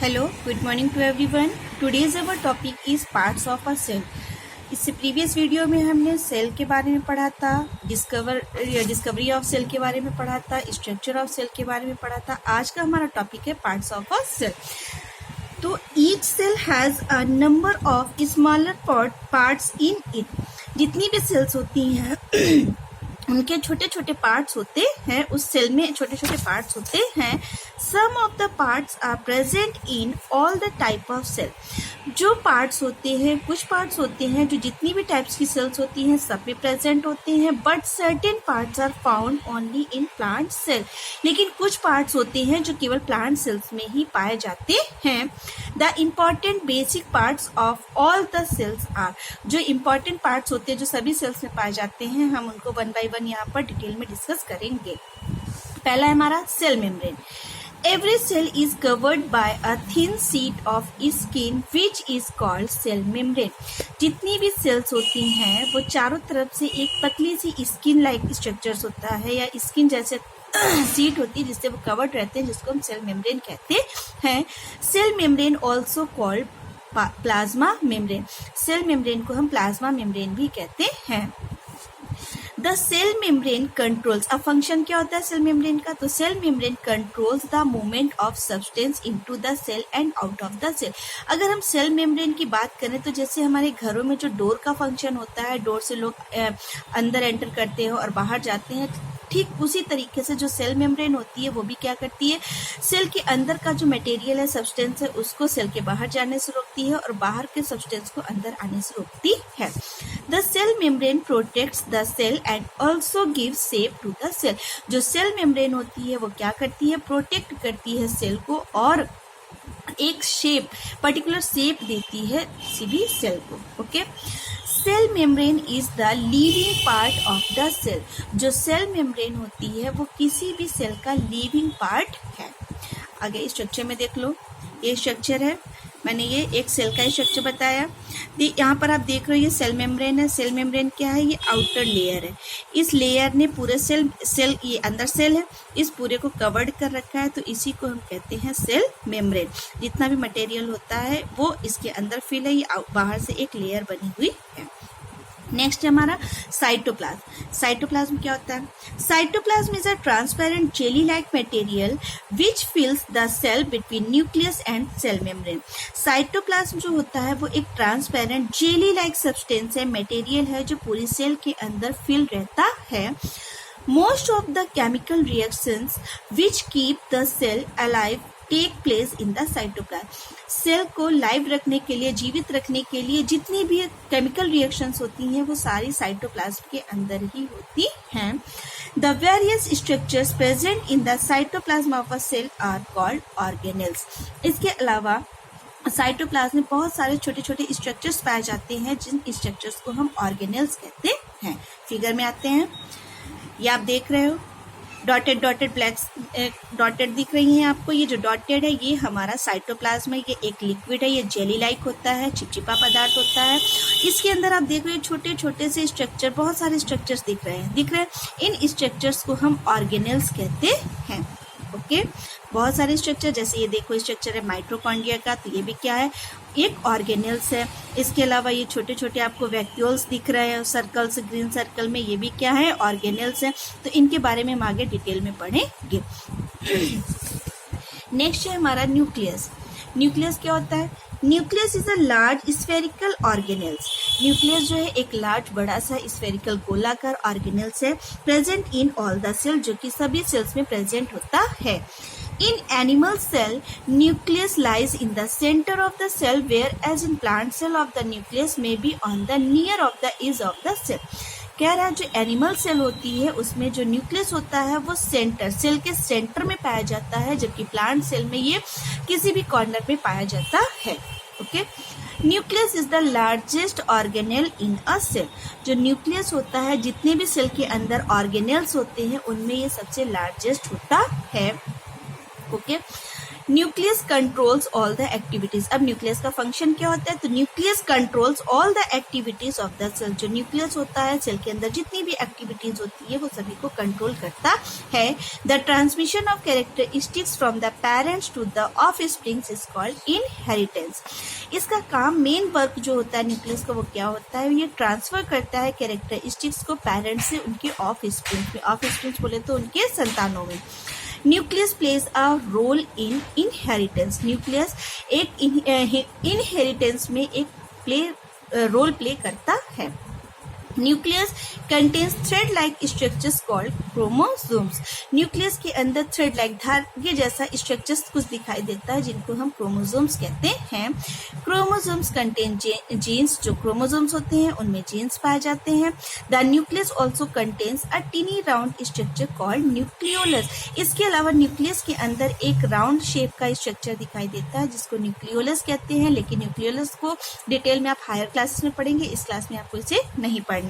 Hello, good morning to everyone. Today's our topic is parts of a cell. इससे previous video में हमने cell के बारे में पढ़ा था, डिस्कवरी ऑफ सेल के बारे में पढ़ा था, स्ट्रक्चर ऑफ सेल के बारे में पढ़ा था. आज का हमारा टॉपिक है पार्ट्स ऑफ अ सेल. तो each cell has a number of smaller parts in it. जितनी भी सेल्स होती हैं उनके छोटे छोटे पार्ट्स होते हैं, उस सेल में छोटे छोटे पार्ट्स होते हैं. Some of the parts are present in all the type of cell. जो पार्ट्स होते हैं, कुछ पार्ट्स होते हैं जो जितनी भी टाइप्स की सेल्स होती हैं सब में प्रेजेंट होते हैं. But certain parts are found only in plant cell. लेकिन कुछ पार्ट्स होते हैं जो केवल प्लांट सेल्स में ही पाए जाते हैं. The important basic parts of all the cells are. जो इम्पॉर्टेंट पार्ट्स होते हैं जो सभी सेल्स में पाए जाते हैं, हम उनको वन बाय वन यहाँ पर डिटेल में डिस्कस करेंगे. पहला है हमारा cell membrane. Every cell is covered by a thin sheet of skin which is called cell membrane. जितनी भी सेल्स होती हैं वो चारों तरफ से एक पतली सी स्किन लाइक स्ट्रक्चर्स होता है या स्किन जैसे सीट होती है जिससे वो कवर्ड रहते हैं, जिसको हम सेल मेम्ब्रेन कहते हैं. Cell membrane also called plasma membrane. Cell membrane को हम प्लाज्मा मेम्ब्रेन भी कहते हैं. The cell membrane controls. अब फंक्शन क्या होता है सेल मेम्ब्रेन का? तो cell membrane controls the movement of substance into the cell and out of the cell. अगर हम सेल मेम्ब्रेन की बात करें तो जैसे हमारे घरों में जो डोर का फंक्शन होता है, डोर से लोग अंदर एंटर करते हैं और बाहर जाते हैं, ठीक उसी तरीके से जो सेल मेम्ब्रेन होती है वो भी क्या करती है, सेल के अंदर का जो मटेरियल है, सब्सटेंस है, उसको सेल के बाहर जाने से रोकती है और बाहर के सब्सटेंस को अंदर आने से रोकती है. The cell membrane protects the cell and also gives shape to the cell. जो सेल मेम्ब्रेन होती है वो क्या करती है, प्रोटेक्ट करती है सेल को और एक शेप, पर्टिकुलर शेप देती है किसी भी सेल को. Okay. Cell membrane is the living part of the cell. जो सेल मेम्ब्रेन होती है वो किसी भी सेल का लिविंग पार्ट है. आगे स्ट्रक्चर में देख लो, ये स्ट्रक्चर है, मैंने ये एक सेल का स्ट्रक्चर बताया. यहाँ पर आप देख रहे हो ये सेल मेम्ब्रेन है. सेल मेम्ब्रेन क्या है? ये आउटर लेयर है. इस लेयर ने पूरे सेल ये अंदर सेल है, इस पूरे को कवर्ड कर रखा है, तो इसी को हम कहते हैं सेल मेम्ब्रेन. जितना भी मटेरियल होता है वो इसके अंदर फिल है, ये बाहर से एक लेयर बनी हुई है. नेक्स्ट है हमारा साइटोप्लाज्म. साइटोप्लाज्म क्या होता है? Cytoplasm is a transparent jelly like material which fills the cell between nucleus and cell membrane. Cytoplasm जो होता है वो एक ट्रांसपेरेंट जेली लाइक सब्सटेंस है, मटेरियल है जो पूरी सेल के अंदर फिल रहता है. Most of the chemical reactions which keep the cell alive take place in the cytoplasm. Cell को लाइव रखने के लिए, जीवित रखने के लिए जितनी भी केमिकल रिएक्शंस होती हैं वो सारी साइटोप्लाज्म के अंदर ही होती हैं. The various structures present in the cytoplasm of a cell are called organelles. इसके अलावा साइटोप्लाज्म में बहुत सारे छोटे छोटे स्ट्रक्चर्स पाए जाते हैं जिन स्ट्रक्चर्स को हम ऑर्गेनेल्स कहते हैं. फिगर में आते हैं, ये आप देख रहे हो डॉटेड ब्लैक डॉटेड दिख रही हैं आपको. ये जो डॉटेड है ये हमारा साइटोप्लाज्म है. ये एक लिक्विड है, ये जेली लाइक होता है, चिपचिपा पदार्थ होता है. इसके अंदर आप देख रहे हो छोटे छोटे से स्ट्रक्चर, बहुत सारे स्ट्रक्चर्स दिख रहे हैं. इन स्ट्रक्चर्स को हम ऑर्गेनेल्स कहते हैं. ओके. बहुत सारे स्ट्रक्चर, जैसे ये देखो स्ट्रक्चर है माइटोकॉन्ड्रिया का, तो ये भी क्या है, एक ऑर्गेनेल्स है. इसके अलावा ये छोटे छोटे आपको वैक्यूल्स दिख रहे हैं सर्कल्स, ग्रीन सर्कल में, ये भी क्या है, ऑर्गेनेल्स है. तो इनके बारे में हम आगे डिटेल में पढ़ेंगे. नेक्स्ट है हमारा न्यूक्लियस. न्यूक्लियस क्या होता है? Nucleus is a large spherical organelles. Nucleus जो है एक लार्ज बड़ा सा स्फेरिकल गोलाकार ऑर्गेनेल्स है, present in all the cell, जो कि सभी सेल्स में प्रेजेंट होता है. In animal cell, nucleus lies in the center of the cell, whereas in plant cell of the nucleus may be on the near of the edge of the cell. कह रहा है जो animal cell होती है उसमें जो nucleus होता है वो सेंटर, सेल के सेंटर में पाया जाता है, जबकि प्लांट सेल में ये किसी भी कॉर्नर में पाया जाता है. Okay. Nucleus is the largest organelle in a cell. जो न्यूक्लियस होता है, जितने भी सेल के अंदर ऑर्गेनेल्स होते हैं उनमें ये सबसे लार्जेस्ट होता है. Okay. Nucleus controls all the activities. अब न्यूक्लियस का फंक्शन क्या होता है, तो nucleus controls all the activities of the cell. जो न्यूक्लियस होता है सेल के अंदर जितनी भी एक्टिविटीज होती है वो सभी को कंट्रोल करता है। The transmission of characteristics from the parents to the offsprings is called inheritance. इसका काम, मेन वर्क जो होता है न्यूक्लियस का वो क्या होता है, ये ट्रांसफर करता है कैरेक्टरिस्टिक्स को पेरेंट्स से उनके ऑफस्प्रिंग्स में। ऑफस्प्रिंग्स बोले तो उनके संतानों में। Nucleus plays a role in inheritance. Nucleus एक इनहेरिटेंस में एक रोल प्ले करता है। Nucleus contains thread like structures called chromosomes. Nucleus के अंदर थ्रेड लाइक धागे जैसा स्ट्रक्चर्स कुछ दिखाई देता है जिनको हम क्रोमोसोम्स कहते हैं। Chromosomes contain genes. जो क्रोमोसोम्स होते हैं उनमें जीन्स पाए जाते हैं। The nucleus also contains a tiny round structure called nucleolus. इसके अलावा न्यूक्लियस के अंदर एक राउंड शेप का स्ट्रक्चर दिखाई देता है जिसको न्यूक्लियोलस कहते हैं, लेकिन न्यूक्लियोलस को डिटेल में आप हायर क्लासेस में पढ़ेंगे, इस क्लास में आपको इसे नहीं पढ़ना।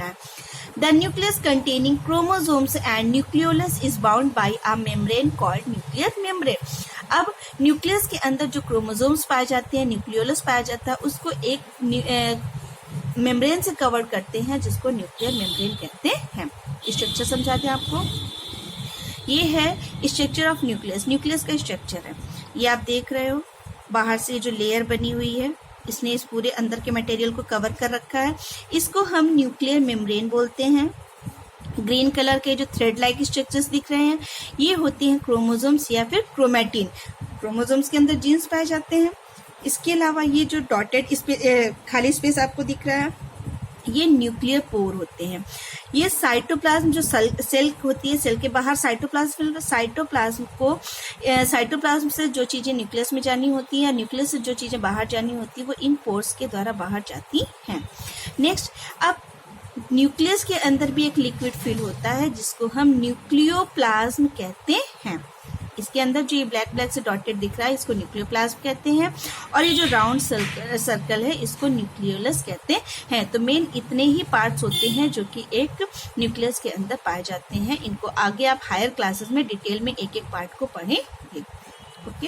The nucleus containing chromosomes and nucleolus is bound by a membrane called nuclear membrane. अब न्यूक्लियस के अंदर जो क्रोमोसोम्स पाए जाते हैं, न्यूक्लियोलस पाया जाता है, उसको एक मेम्ब्रेन से कवर करते हैं जिसको न्यूक्लियर मेम्ब्रेन कहते हैं। स्ट्रक्चर समझा दें आपको। ये है स्ट्रक्चर ऑफ न्यूक्लियस। न्यूक्लियस का स्ट्रक्चर है, ये आप देख रहे हो। बाहर से जो लेयर बनी हुई है इसने इस पूरे अंदर के मटेरियल को कवर कर रखा है, इसको हम न्यूक्लियर मेम्ब्रेन बोलते हैं। ग्रीन कलर के जो थ्रेड लाइक स्ट्रक्चर्स दिख रहे हैं ये होते हैं क्रोमोसोम्स या फिर क्रोमैटिन। क्रोमोसोम्स के अंदर जीन्स पाए जाते हैं। इसके अलावा ये जो डॉटेड खाली स्पेस आपको दिख रहा है ये न्यूक्लियर पोर होते हैं। ये साइटोप्लाज्म जो सेल होती है, सेल के बाहर साइटोप्लाज्म साइटोप्लाज्म से जो चीजें न्यूक्लियस में जानी होती है, न्यूक्लियस से जो चीजें बाहर जानी होती है वो इन पोर्स के द्वारा बाहर जाती हैं। नेक्स्ट, अब न्यूक्लियस के अंदर भी एक लिक्विड फिल होता है जिसको हम न्यूक्लियोप्लाज्म कहते हैं। इसके अंदर जो ये ब्लैक ब्लैक से डॉटेड दिख रहा है इसको न्यूक्लियोप्लाज्म कहते हैं, और ये जो राउंड सर्कल है इसको न्यूक्लियोलस कहते हैं। तो मेन इतने ही पार्ट्स होते हैं जो कि एक न्यूक्लियस के अंदर पाए जाते हैं। इनको आगे आप हायर क्लासेस में डिटेल में एक एक पार्ट को पढ़ेंगे। ओके।